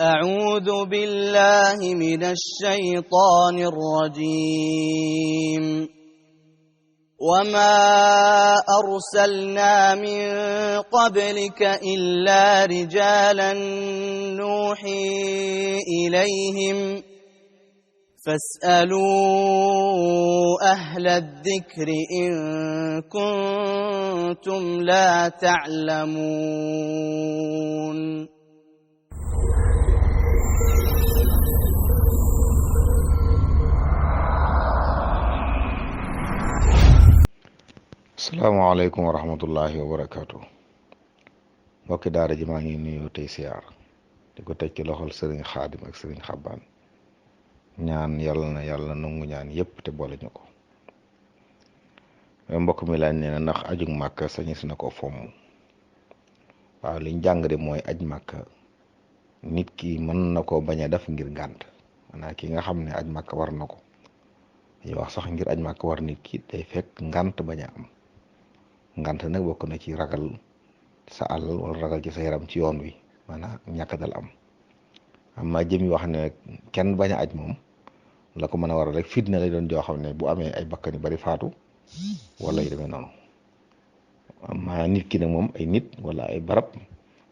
أعوذ بالله من الشيطان الرجيم وما أرسلنا من قبلك إلا رجالا نوحي إليهم فاسألوا أهل الذكر إن كنتم لا تعلمون asalaamaaleykum wa rahmatullahi wa barakaatu. mbokki daara ji maa ngi nuyu tey siyaar di ko teg ci loxol sëriñ xaadim ak sëriñ xabbaan ñaan yàlla na yàlla nangu ñaan yépp te boole ñu ko. mbokk mi laaj nee na ndax ajug màkka sañis na ko fomm. waaw liñ jàng de mooy aj màkka nit ki mën na ko bañ a def ngir ngànt, maanaam ki nga xam ne aj màkka war na ko, dañuy wax sax ngir aj màkka war nit ki day fekk ngànt bañ a am. ngant nag bokk na ci ragal sa alal wala ragal ci sa yaram ci yoon wi, maanaam ñàkk dal am. amma jëmi wax ne kenn bañ a aj moom la ko mën a waral rek fitna lay doon joo xam ne bu amee ay bakkan yu bari faatu wala yu demee noonu. amma nit ki nag moom ay nit wala ay barab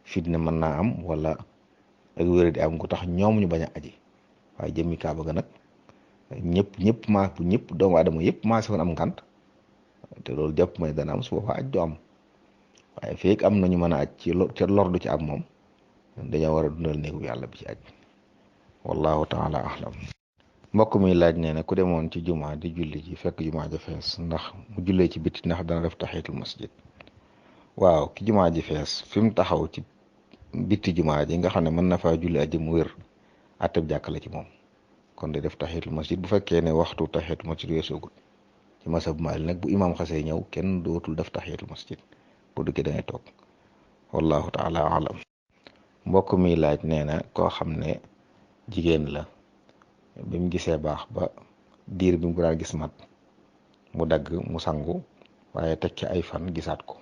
fitna mën naa am wala ak wér di am gu tax ñoom ñu bañ a aji. waaye jëmmi kaaba ga nag ñëpp doomu aadama yëpp maa si woon am ngant te loolu jàpp may dana am su boobaa aj du am. waaye feek am nañu mën a aj ci lor du ci am moom dañoo war a dundal néegu yàlla bi ci aj. wallahu taala ahlam. mbokk mi laaj nee na ku demoon ci jumaa di julli ci fekk jumaa ji fees ndax mu jullee ci bitti ndax dana def tahiyatul masjid. waaw ki jumaa ji fees fi mu taxaw ci bitti jumaa ji nga xam ne mën na faa julli aji mu wér atteb jàkk la ci moom, kon day def tahiyatul masjid bu fekkee ne waxtu tahiyatul masjid weesoogut. ci masab Maalik nag bu imaam xasee ñëw kenn dootul def tahiyatul masjid, bu duggee da ngay toog. wallahu taala alam. mbokk mi laaj nee na koo xam ne jigéen la bi mu gisee baax ba diir bi mu ko daan gis mat mu dagg mu sangu waaye teg ci ay fan gisaat ko,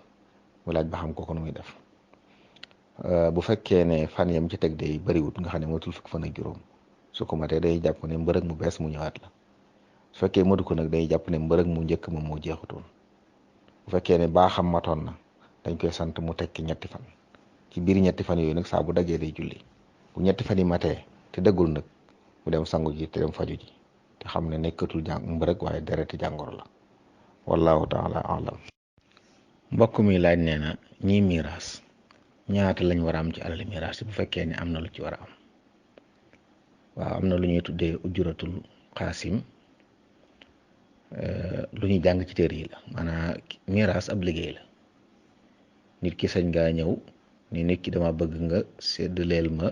mu laaj ba xam ko nu muy def. bu fekkee ne fan yam ci teg day bariwut nga xam ne matul fukk fan ak juróom, su ko matee day jàpp ne mbërëg mu bees mu ñëwaat la. su fekkee matu ko nag day jàpp ne mbërëg mu njëkk moom moo jeexutoon. bu fekkee ne baaxam matoon na dañ koy sant mu tekki ñetti fan. ci biir ñetti fan yooyu nag saa bu daggee day julli. bu ñetti fan yi matee te dëggul nag mu dem sangu ji te dem faju ji te xam ne nekkatul mbërëg waaye dereti jàngoro la. wallahu taala alam. mbokk mi laaj nee na ñii miraas ñaata lañ war a am ci alali miraas bu fekkee ne am na lu ci war a am. waaw am na lu ñuy tuddee ujuratul xaasim, lu ñuy jàng ci téere yi la. maanaam miraas ab liggéey la. nit ki sañ ngaa ñëw ni nit ki dama bëgg nga séddaleel ma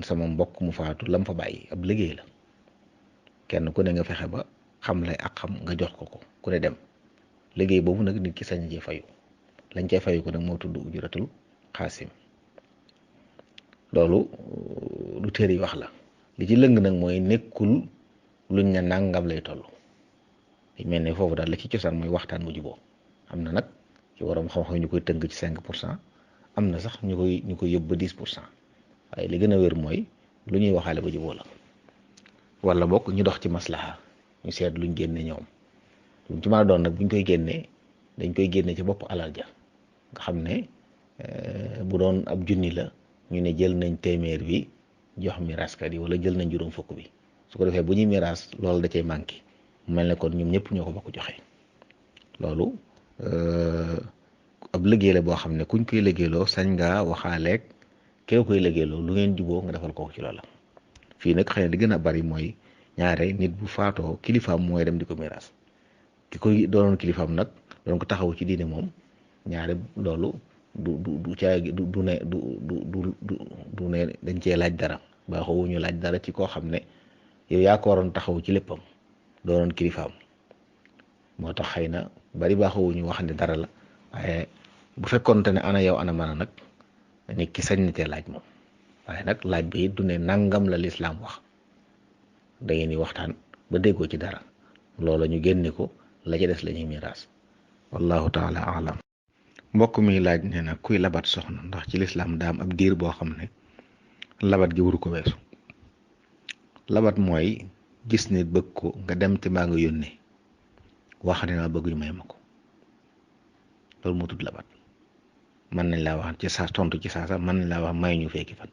sama mbokk mu faatu lam fa bàyyi. ab liggéey la, kenn ku ne nga fexe ba xam lay ak xam nga jox ko ku ne dem. liggéey boobu nag nit ki sañ cee fayu, lañ cee fayu ko nag moo tudd ujuratul xaasim. loolu lu téere yi wax la. li ci lëng nag mooy nekkul luñ ne nangam lay toll. li mel ne foofu daal la ci cosaan mooy waxtaan mu juboo. am na nag ci waroom xam-xam ñu koy tënk ci 5%, am na sax ñu koy yóbbu ba 10%. waaye li gën a wér mooy lu ñuy waxaale ba juboo la. wala bokk ñu dox ci maslaha, ñu seet luñ génne ñoom. luñ ci mën a doon nag buñ koy génnee dañ koy génne ci bopp alal ja nga xam ne bu doon ab junni la ñu ne jël nañ téeméer bi jox miraaskat yi wala jël nañ juróom fukk bi. su ko defee bu ñuy miraas loolu da cay manqué, mu mel ne kon ñoom ñëpp ñoo ko bokk joxe. loolu ab liggéey la boo xam ne kuñ koy liggéeyloo sañ ngaa waxaaleeg kee koy liggéeyloo lu ngeen juboo nga defal ko ci loola. fii nag xëy na di gën a bari mooy ñaare nit bu faatoo kilifaam mooy dem di ko miraas. ki koy doonoon kilifaam nag doon ko taxaw ci diine moom ñaare loolu du ne dañ cee laaj dara. baaxoo ñu laaj dara ci koo xam ne yow yaa ko waroon taxaw ci léppam doonoon kilifaam. moo tax xëy na bari baaxoo ñu wax ne dara la, waaye bu fekkoonte ne ana yow ana mën a nag nit ki sañ na cee laaj moom. waaye nag laaj bi it du ne nangam la lislaam wax. da ngeen di waxtaan ba déggoo ci dara loola ñu génne ko la ca des la ñuy miraas. wallahu taala alam. mbokk mi laaj nee na kuy labat soxna ndax ci lislaam daam ab diir boo xam ne labat gi waru ko weesu. labat mooy gis nit bëgg ko nga dem te mbaa nga yónnee wax ne ma bëgg ñu may ma ko, loolu moo tudd labat. mën nañ laa wax ci saa tontu ci saa sax mën nañ laa wax may ñu fekki fan,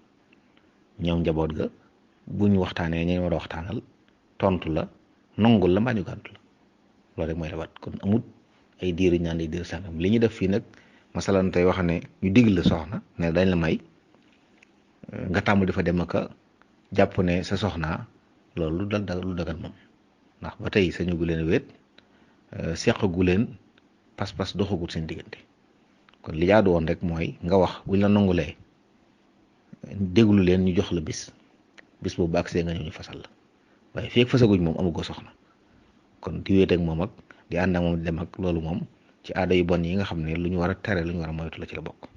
ñoom njaboot ga bu ñu waxtaanee ñu war a waxtaanal tontu la nongul la mbaa ñu gàntu la, loolu rek mooy labat. kon amut ay diiru ñaan ay diiru sàngam. li ñu def fii nag masalan tey wax ne ñu digg la soxna ne dañ la may nga tàmm dafa dem ak jàpp ne sa soxnaa, loolu lu dagal moom, ndax ba tey sañu gu leen wéet seq gu leen pas-pas doxagut seen diggante. kon li jaadu woon rek mooy nga wax buñ la nangulee déglu leen ñu jox la bis boobu ba agsee nga ñëw ñu fasal la, waaye fii ak fasaguñ moom amugoo soxna. kon di wéet ak moom ak di ànd ak moom di dem ak loolu moom ci aada yu bon yi nga xam ne lu ñu war a tere lu ñu war a moytu la ci la bokk.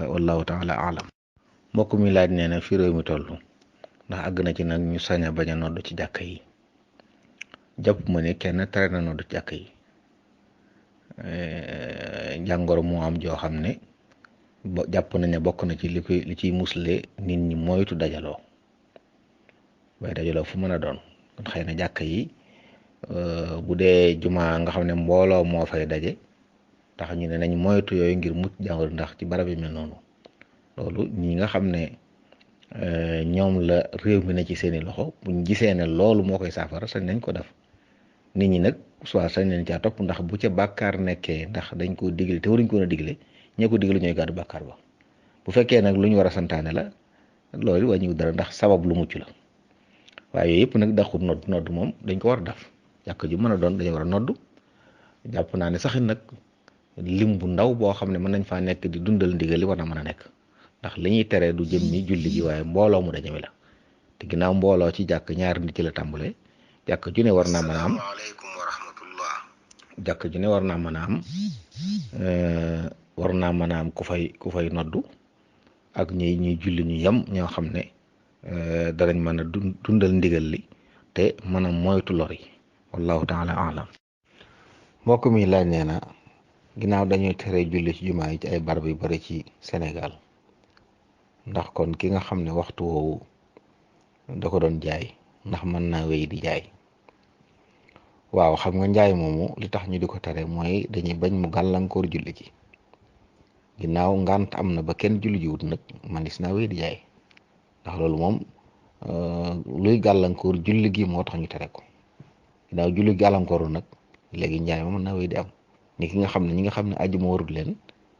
wallahu taala alam. mbokk mi laaj nee na fi réew mi toll ndax àgg na ci nag ñu sañ a bañ a nodd ci jàkka yi. jàpp ma ne kenn tere na nodd ci jàkka yi. jàngoro moo am joo xam ne jàpp nañ ne bokk na ci li ciy musle nit ñi moytu dajaloo, waaye dajaloo fu mën a doon. kon xëy na jàkka yi bu dee jumaa nga xam ne mbooloo moo fay daje tax ñu ne nañ moytu yooyu ngir mucc jàngoro, ndax ci barab yi mel noonu loolu ñi nga xam ne ñoom la réew mi ne ci seeni loxo buñ gisee ne loolu moo koy saafara sañ nañ ko def. nit ñi nag soit sañ nañ caa topp, ndax bu ca bàkkaar nekkee ndax dañ koo digle te waruñ ko woon a digle ñee ko digle ñooy gàddu bàkkaar ba. bu fekkee nag lu ñu war a santaane la loolu wàññiwul dara ndax sabab lu mucc la. waaye yooyu yëpp nag daxul nodd moom dañ ko war a def. jàkk ju mën a doon dañu war a nodd. jàpp naa ne saxit nag lim bu ndaw boo xam ne mën nañ faa nekk di dundal ndigal li war na mën a nekk, ndax li ñuy teree du jëm ni julli gi waaye mbooloo mu daje mi la. te ginnaaw mbooloo ci jàkk ñaari nit ci la tàmbalee, jàkk ju ne war naa mën a am jàkk ju ne war naa mën a am ku fay noddu ak ñuy julli ñu yem ñoo xam ne danañ mën a dundal ndigal li te mën a moytu lor yi. wallahu taala alam. mbokk mi laaj nee na ginnaaw dañuy tere julli ci jumaa yi ci ay barab yu bari ci Sénégal, ndax kon ki nga xam ne waxtu woowu da ko doon jaay ndax mën naa wéy di jaay. waaw xam nga njaay moomu li tax ñu di ko tere mooy dañuy bañ mu gàllankoor julli gi. ginnaaw ngant am na ba kenn julli ji wut nag manis naa wéy di jaay, ndax loolu moom luy gàllankoor julli gi moo tax ñu tere ko. ginnaaw julli gàllankooru nag léegi njaay ma mën naa wéy di am. ni ki nga xam ne ñi nga xam ne aju ma warul leen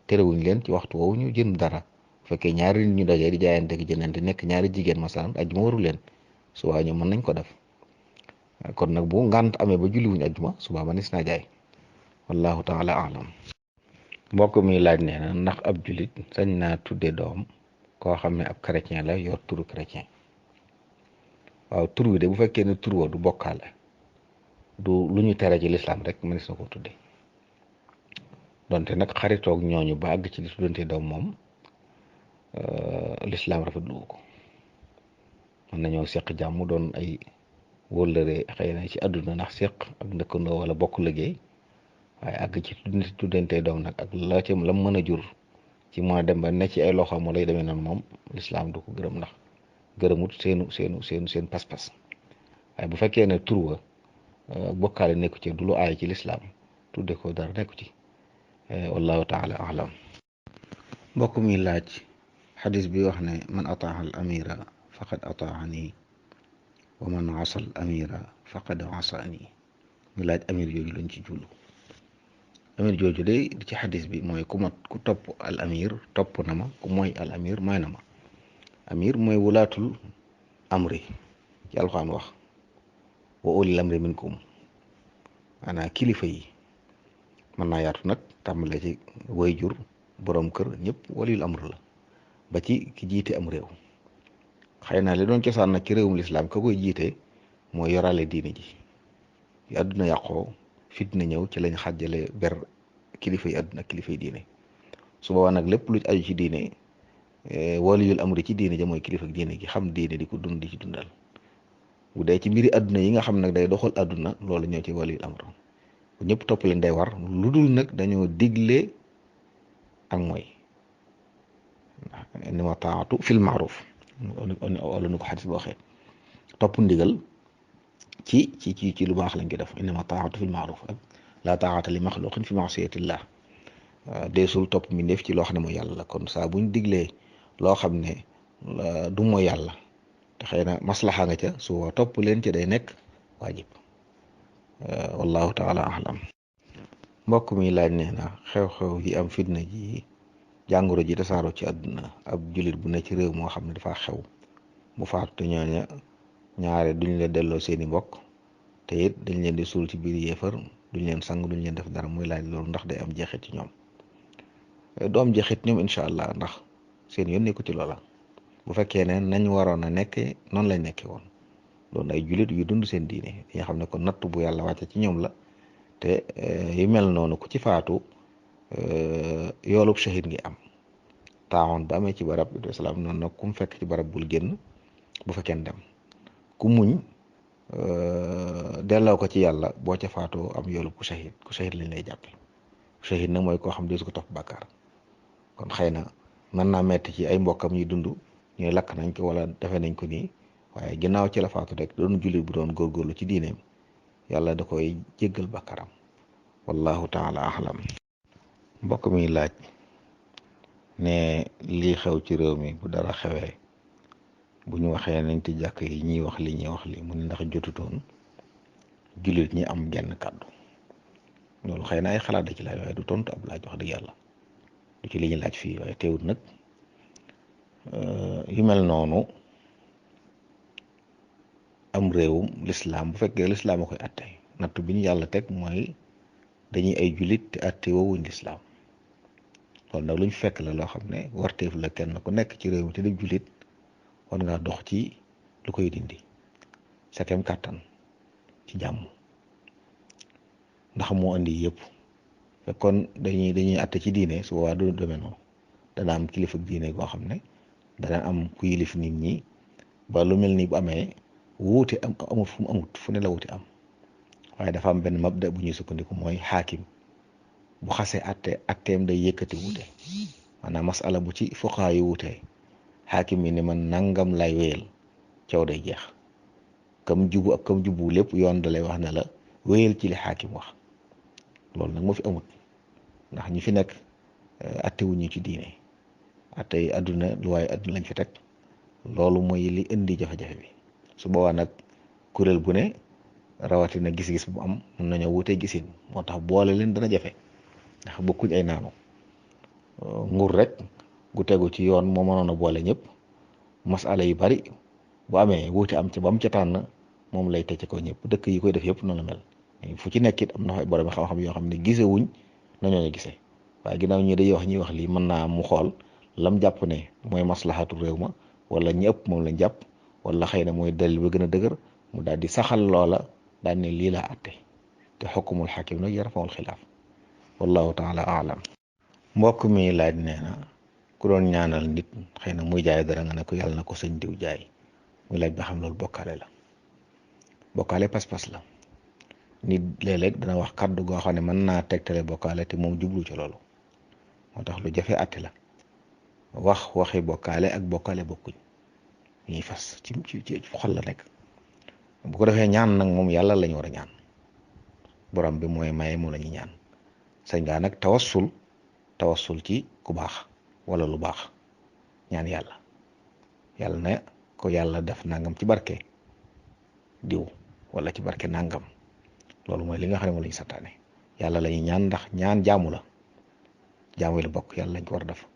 terewuñ leen ci waxtu woowu ñu jënd dara. bu fekkee ñaari nit ñu dajee di jaayante ak jëndante nekk ñaari jigéen masalan aju ma warul leen suba ñoom mën nañ ko def. kon nag bu ngant amee ba julli wuñ ajjuma suba manis naa jaay. wallahu taala alam. mbokk mi laaj nee na ndax ab jullit sañ naa tudde doom koo xam ne ab chrétien la yor turu chrétien. waaw tur wi de bu fekkee ne tur wa du bokkaale du lu ñu tere ci lislaam rek manis na ko tudde. donte nag xaritoog ñooñu ba àgg ci di tuddante doom moom lislaam rafetlu ko. mën nañoo seq jàmm doon ay wóllëre xëy na ci àdduna ndax seq ak ndëkkandoo wala bokk liggéey, waaye àgg ci tuddante doom nag ak la ci la mën a jur ci mën a dem ba ne ci ay loxo moo lay demee noonu moom lislaam du ko gërëm, ndax gërëmut seen pas-pas. waaye bu fekkee ne tur wa bokkaale nekku ci du lu aay ci lislaam tudde ko dara nekku ci. wallahu taala alam. mbokk mi laaj xadis bi wax ne man ataa al amira faqad ataani wa man asa al amira faqad asaani. mu laaj amir jooju lañ ci jullu. amir jooju de ci xadis bi mooy ku topp al amir topp na ma, ku mooy al amir mooy na ma. amir mooy wulaatul amri ci alxuraan wax wa ulil amri minkum, maanaam kilifa yi. mën naa yaatu nag tàmbale ci wayjur borom kër ñëpp walil amr la ba ci ki jiite am réew. xëy na li doon cosaan nag ci réewum lislaam ka koy jiite mooy yorale diine ji. yi àdduna yàqoo fitna ñëw ci lañ xàjjale ber kilifa yi àdduna kilifa yi diine. su boobaa nag lépp lu aju ci diine waliyul amri ci diine ja mooy kilifa ak diine gi xam diine di ko dund di ci dundal. bu dee ci mbiri àdduna yi nga xam nag day doxal àdduna loolu ñoo ci waliyul amr. bu ñëpp topp leen day war lu dul nag dañoo digle ak mooy innama taatu fil maaruf wala nu ko xadis boo waxee topp ndigal ci lu baax lañ ko def innama taa'atu fil ma'ruf ak la taa'ata li maxluqin fi ma'siyatillah deesul topp mbindeef ci loo xam ne mooy yàlla la kon saa buñ diglee loo xam ne du mooy yàlla te xëy na maslaxa nga ca su topp leen ci day nekk waajib wallahu taala alam. mbokk mi laaj nee na xew-xew yi am fitna ji jàngoro ji tasaaroo ci àdduna ab jullit bu ne ci réew moo xam ne dafa xew bu faatu te ñooña ñaare duñ leen delloo seeni mbokk te it dañ leen di suul ci biir yéefar duñ leen sang duñ leen def dara muy laaj loolu ndax day am jeexit ci ñoom. du am jeexit ñoom incha allah ndax seen yoon nekku ci loola bu fekkee ne nañ waroon a nekke noonu lañ nekke woon doon ay jullit yu dund seen diine yi nga xam ne kon natt bu yàlla wàcce ci ñoom la te yu mel noonu ku ci faatu yoolub shahid ngi am taaxoon ba amee ci barab bi salaam noonu nag ku mu fekk ci barab bul génn bu fekkee dem ku muñ delloo ko ci yàlla boo ca faatoo am yoolub ku shahid lañ lay jàppe shahid nag mooy koo xam ne su ko topp bàkkaar kon xëy na mën naa metti ci ay mbokkam yi dund ñooy lakk nañ ko wala defe nañ ko nii waaye ginnaaw ci la faatu rek doon jullit bu doon góorgóorlu ci diineem yàlla da koy jéggal bàkkaaram wallahu taala ahlam. mbokk mi laaj ne lii xew ci réew mi bu dara xewee bu ñu waxee nañ ci jàkk yi ñiy wax li ñuy wax li mu ne ndax jotutoon jullit ñi am genn kàddu loolu xëy na ay xalaat da ci laaj waaye du tontu ab laaj wax dëgg yàlla du ci li ñu laaj fii waaye teewut nag yu mel noonu am réewum lislaam bu fekkee lislaam a koy atte nattu bi ñu yàlla teg mooy dañuy ay jullit te atte woowuñ lislaam loolu nag lu ñu fekk la loo xam ne warteef la kenn ku nekk ci réew mi te def jullit war ngaa dox ci lu koy dindi sa kem kàttan ci jàmm ndax moo indi yëpp fekkoon dañuy atte ci diine su boobaa du demee noonu dana am kilifa diine goo xam ne dana am ku yilif nit ñi ba lu mel ni bu amee wuute amut fu mu amut fu ne la wuute am waaye dafa am benn mabda bu ñuy sukkandiku mooy xaakim bu xasee atteem day yëkkati wuute maanaam masala bu ci fuqaa yu wuute xaakim yi ne man nangam lay wéyal caw day jeex kam jubu ak kam jubu lépp yoon da lay wax ne la wéyal ci li xaakim wax loolu nag moo fi amut ndax ñi fi nekk atte wuñu ci diine atte yi adduna lu waaye adduna lañ fi teg loolu mooy li indi jafe-jafe bi su boobaa nag kuréel bu ne rawatina gis-gis bu am mën nañoo wutee gisin moo tax boole leen dana jafe ndax bokkuñ ay naanu nguur rek gu tegu ci yoon moo mënoon a boole ñëpp masala yu bari bu amee wuute am ci ba mu ca tànn moom lay tecc ko ñëpp dëkk yi koy def yëpp noonu mel fu ci nekkit am na fa borom xam-xam yoo xam ne gisewuñ nañoo ñu gisee waaye ginnaaw ñi day wax ñuy wax lii mën naa am mu xool lam jàpp ne mooy maslahatu réew ma wala ñi ëpp moom lañ jàpp wala xëy na mooy dalil ba gën a dëgër mu daal di saxal loola daal ne lii laa atte te xukkumul xakim nag yarfa'ul xilaaf wallahu taala alam. mbokk mi laaj nee na ku doon ñaanal nit xëy na muy jaay dara nga ne ko yàlla na ko sëñ diw jaay muy laaj ba xam loolu bokkaale la bokkaale pas-pas la nit léeg-léeg dana wax kaddu goo xam ne mën naa tegtale bokkaale te moom jublu ci loolu moo tax lu jafe àtte la waxi bokkaale ak bokkaale bokkuñ ñuy fas ci xol la nekk bu ko defee ñaan nag moom yàlla lañu war a ñaan borom bi mooy maye moom la ñuy ñaan sañ ngaa nag tawassul ci ku baax wala lu baax ñaan yàlla ne ko yàlla def nangam ci barke diw wala ci barke nangam loolu mooy li nga xam ne moom la ñu santaane yàlla la ñuy ñaan ndax ñaan jaamu la jaamu la bokk yàlla lañ ko war a def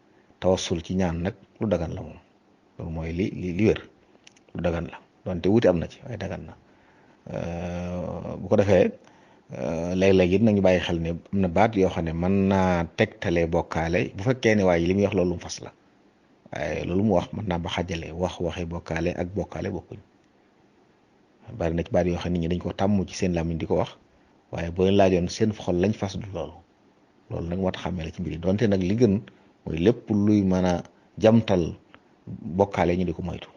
tawassul ci ñaan nag lu dagan la moom loolu mooy li wér lu dagan la donte wuute am na ci waaye dagan na bu ko defee léeg-léeg it nañu bàyyi xel ne am na baat yoo xam ne mën naa tegtale bokkaale bu fekkee ne waaye li muy wax loolu mu fas la waaye loolu mu wax mën naa ba xajale waxi bokkaale ak bokkaale bokkuñ bari na ci baat yoo xam ne nit ñi dañ ko tàmm ci seen làmmiñ di ko wax waaye boo laajoon seen xol lañ fas du loolu nag moo tax xamee la ci mbir yi donte nag li gën mooy lépp luy mën a jamtal bokkaale ñu di ko moytu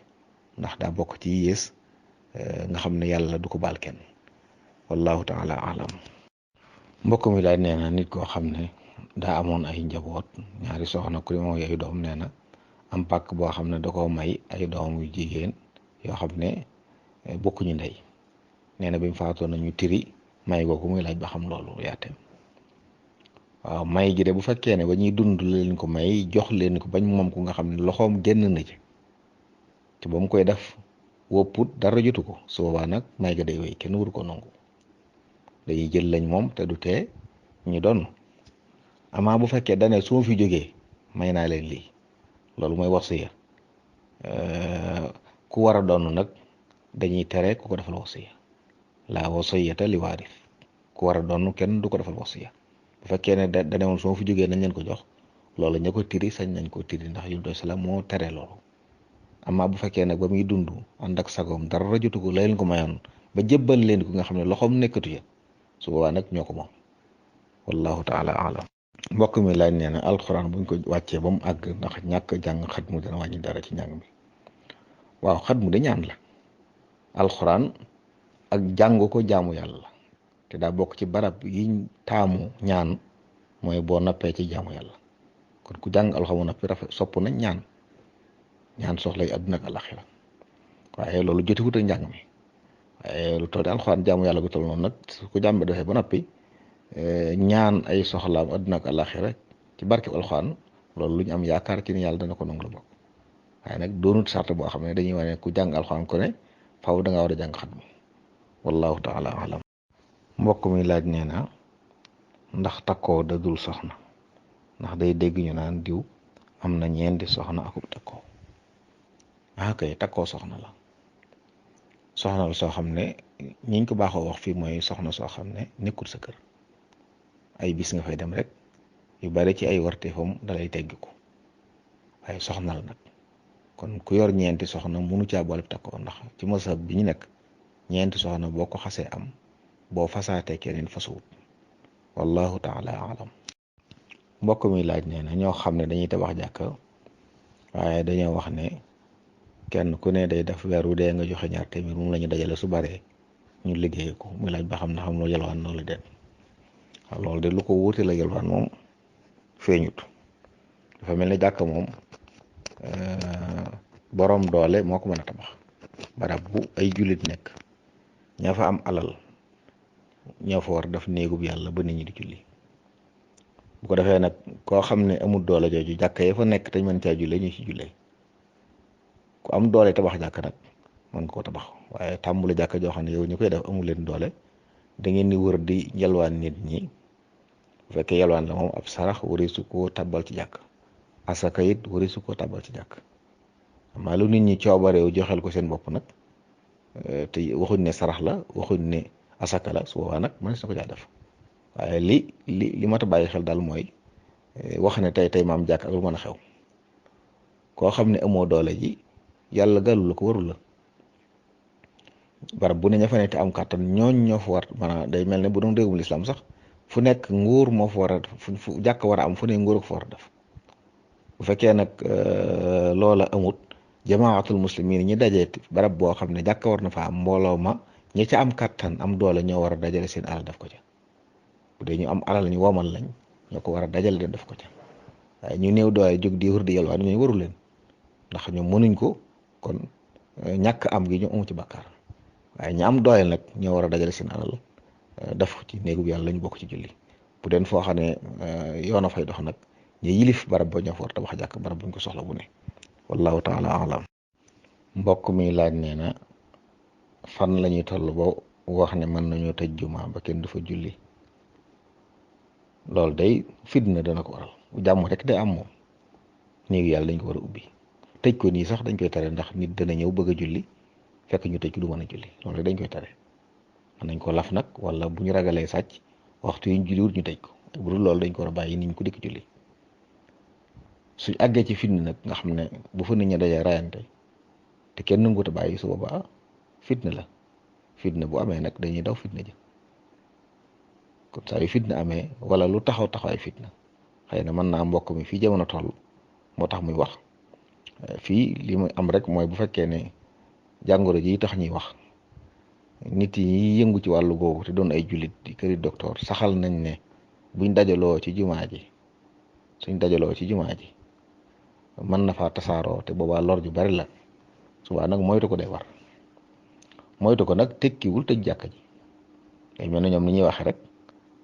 ndax daa bokk ci yées nga xam ne yàlla du ko baal kenn wallahu taala alam. mbokk mi laaj nee na nit koo xam ne daa amoon ay njaboot ñaari soxna ku moo yooyu doom nee na am pàkk boo xam ne da koo may ay doom yu jigéen yoo xam ne bokkuñu ndey nee na bi mu faatoo nañu tiri may googu muy laaj ba xam loolu yaateem. waaw may gi de bu fekkee ne ba ñuy dund leen ko may jox leen ko bañ moom ku nga xam ne loxoom génn na ci te ba mu koy def wopput dara jotu ko su boobaa nag may ga day wéy kenn waru ko nangu dañuy jël lañ moom te du tee ñu doon amaa bu fekkee dane su ma fi jógee may naa leen lii loolu mooy wasiya ku war a doon nag dañuy tere ku ko defal wasiya la wasiyata li waaris ku war a doon kenn du ko defal wasiya bu fekkee ne dane woon su ma fi jógee nañ leen ko jox loolu ña ko tiri sañ nañ ko tiri ndax yonent bi salaam moo tere loolu amaa bu fekkee nag ba muy dund ànd ak sagoom dara jotu ko la leen ko mayoon ba jébbal leen ko nga xam ne loxoom nekkatu ya su boobaa nag ñoo ko moom wallahu taala alam. mbokk mi laaj nee na alxuraan buñ ko wàccee ba mu àgg ndax ñàkk jàng xat mu dana wàññi dara ci njàng mi. waaw xat mu de ñaan la alxuraan ak jàng ko jaamu yàlla te daa bokk ci barab yiñ taamu ñaan mooy boo noppee ci jaamu yàlla kon ku jàng alxuraan mu noppi rafet sopp nañ ñaan soxla yi àdduna ak alaxira waaye loolu jotewut ak njàng mi waaye lu toll alxuraan jaamu yàlla gu toll noonu nag su ko jàmbe defee ba noppi ñaan ay soxlaam àdduna ak alaxira ci barke alxuraan loolu lu ñu am yaakaar ci ni yàlla dana ko nangu la bokk waaye nag doonut sart boo xam ne dañuy wane ku jàng alxuraan ko ne faaw da nga war a jàng xatmu wallahu taala alam. mbokk mi laaj nee na ndax takkoo da dul soxna ndax day dégg ñu naan diw am na ñeenti soxna akub takkoo kay takkoo soxna la soo xam ne ñiñ ko baaxoo wax fii mooy soxna soo xam ne nekkul sa kër ay bis nga fay dem rek yu bari ci ay warteefam dalay tegg ko waaye soxna la nag kon ku yor ñeenti soxna munu caa boole takkoo ndax ci masab bi ñu nekk ñeenti soxna boo ko xasee am boo fasaatee keneen fasuwut wallahu taala alam. mbokk mi laaj nee na ñoo xam ne dañuy tabax jàkka waaye dañoo wax ne kenn ku ne day def weer wu dee nga joxe ñaar téeméer moom la ñu dajale su baree ñu liggéey ko muy laaj ba xam ne xam loo yalwaan noonu la den waaw loolu de lu ko wuute la yalwaan moom feeñut dafa mel ne jàkka moom borom doole moo ko mën a tabax barab bu ay jullit nekk ña fa am alal ñoo fa war def néegub yàlla ba nit ñi di julli bu ko defee nag koo xam ne amul doole jooju jàkka ya fa nekk te ñu mën caa jullee ñu ci jullee ku am doole tabax jàkka nag mën koo tabax waaye tàmbali jàkka joo xam ne yow ñu koy def amul leen doole da ngeen di wër di yalwaan nit ñi bu fekkee yalwaan la moom ab sarax warisu koo tabal ci jàkk asaka it warisu koo tabal ci jàkk amaa lu nit ñi coobareew joxel ko seen bopp nag te waxuñ ne sarax la waxuñ ne asaka la su boobaa nag mënees na ko jaa def waaye li mat a bàyyi xel daal mooy wax ne tey maam jàkk ak lu mën a xew koo xam ne amoo doole ji yàlla gàllu la ko warul la barab bu ne ña fa ne te am kàttan ñoo fa war maanaam day mel ne bu doon réewum lislaam sax fu nekk nguur moo fa war a fu jàkk war a am fu ne nguur ko fa war a def bu fekkee nag loola amut jamaatul muslimin ñi dajee barab boo xam ne jàkk war na fa am mbooloo ma ñi ca am kàttan am doole ñoo war a dajale seen alal def ko ca bu dee ñu am alal ñu womal lañ ñoo ko war a dajale den def ko ca waaye ñu néew doole jóg di wër di yalwaan ñooñu warul leen ndax ñoom mënuñ ko kon ñàkk am gi ñu amu ci bàkkaar waaye ñi am doole nag ñoo war a dajale seen alal def ko ci néegu yàlla lañ bokk ci julli bu den foo xam ne yoon a fay dox nag ñu yilif barab ba ñoo fa war tabax jàkk barab buñ ko soxla bu ne wallahu taala alam. mbokk mi laaj nee na fan la ñuy toll ba wax ne mën nañoo tëj juma ba kenn du fa julli loolu day fitna dana ko waral jàmm rek day am moom néegu yàlla dañ ko war a ubbi tëj ko nii sax dañ koy tere ndax nit dana ñëw bëgg a julli fekk ñu tëj ko du mën a julli loolu rek dañ koy tere mën nañ ko laf nag wala bu ñu ragalee sàcc waxtu yi ñu julliwut ñu tëj ko bu dul loolu dañ ko war a bàyyi nit ñi ko dikk julli suñ àggee ci fitna nag nga xam ne bu fa nit ñi dajee rayante te kenn nanguut a bàyyi su boobaa fitna la fitna bu amee nag dañuy daw fitna ji kon saa yu fitna amee wala lu taxawaay fitna xëy na mën naa mbokk mi fii jamono toll moo tax muy wax fii li muy am rek mooy bu fekkee ne jàngoro ji tax ñuy wax nit yi yëngu ci wàllu googu te doon ay jullit di këri docteur saxal nañ ne buñ dajaloo ci jumaa ji mën na faa tasaaroo te boobaa lor ju bari la subaa nag moytu ko day war moytu ko nag tekkiwul tëj jàkka ji day mel ne ñoom ni ñuy waxe rek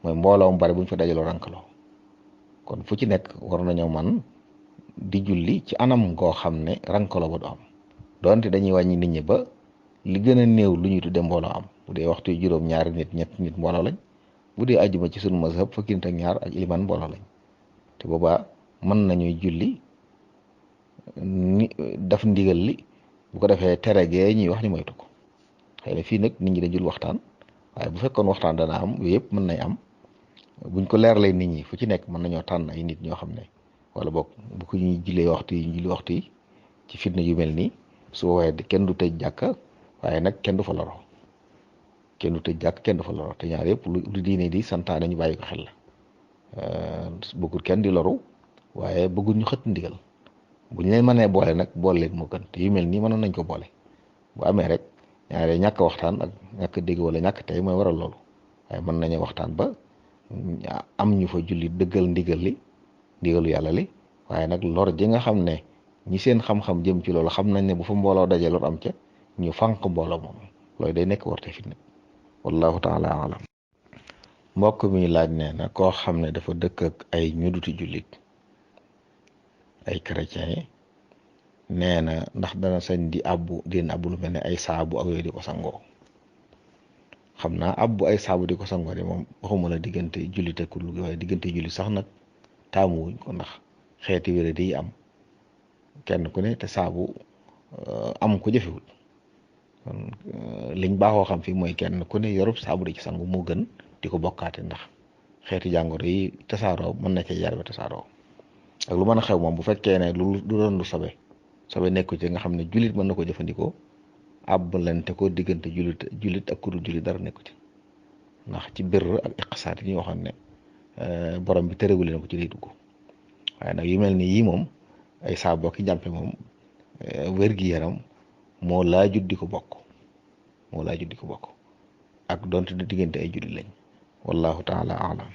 mooy mbooloo mu bari buñ fa dajaloo rankaloo kon fu ci nekk war nañoo man di julli ci anam goo xam ne rankaloo ba du am donte dañuy wàññi nit ñi ba li gën a néew lu ñuy tudde mbooloo am bu dee waxtu juróom ñaari nit ñett nit mbooloo lañ bu dee ajjuma ci sunu mazhab fukki nit ak ñaar ak iliman mbooloo lañ te boobaa mën nañuy julli ni daf ndigal li bu ko defee tere gee ñuy wax ñu moytu ko xëy na fii nag nit ñi dañ jul waxtaan waaye bu fekkoon waxtaan dana am yooyu yëpp mën nay am buñ ko leeralee nit ñi fu ci nekk mën nañoo tànn ay nit ñoo xam ne wala boog bu ko ñuy jullee waxtu yi ñu julli waxtu yi ci fitna yu mel nii su boobaa kenn du tëj jàkka waaye nag kenn du fa loro kenn du tëj jàkk kenn du fa loro te ñaar yëpp lu diine di santaane ñu bàyyi ko xel la bëggul kenn di loru waaye bëggul ñu xët ndigal bu ñu leen mënee boole nag boole leen moo gën te yu mel nii mënoon nañ ko boole bu amee rek ñaare ñàkk waxtaan ak ñàkk dégg wala ñàkk tey mooy waral loolu waaye mën nañu waxtaan ba am ñu fa julli dëggal ndigalu yàlla li waaye nag lor ji nga xam ne ñi seen xam-xam jëm ci loolu xam nañ ne bu fa mbooloo dajee lor am ca ñu fànq mbooloo moom loolu day nekk warte fi nag wallahu taala alam mbokk mi laaj nee na koo xam ne dafa dëkk ak ay ñuduti jullit ay chrétien yi nee na ndax dana sañ di abbu lu mel ne ay saabu ak yooyu di ko sangoo xam naa abbu ay saabu di ko sangoo de moom waxuma la diggante jullit ak kuréel gi waaye diggante jullit sax nag taamuwuñ ko ndax xeeti wéré di am kenn ku ne te saabu am ko jëfewul kon liñ baaxoo xam fii mooy kenn ku ne yorub saabu di ci sangu moo gën di ko bokkaate ndax xeeti jàngoro yi tasaaroo mën na cee jaar ba tasaaroo ak lu mën a xew moom bu fekkee ne lu doon lu sobe nekku ci nga xam ne jullit mën na ko jëfandikoo abbalante ko diggante jullit ak kuréel jullit dara nekku ci ndax ci birr ak iqsaat yi ñu waxoon ne borom bi tërëwule na ko ci lay dugg waaye nag yu mel ni yii moom ay saaboo ki jàmpe moom wér-gi-yaram moo laa juddi ko bokk ak donte diggante ay jullit lañ wallahu taala alam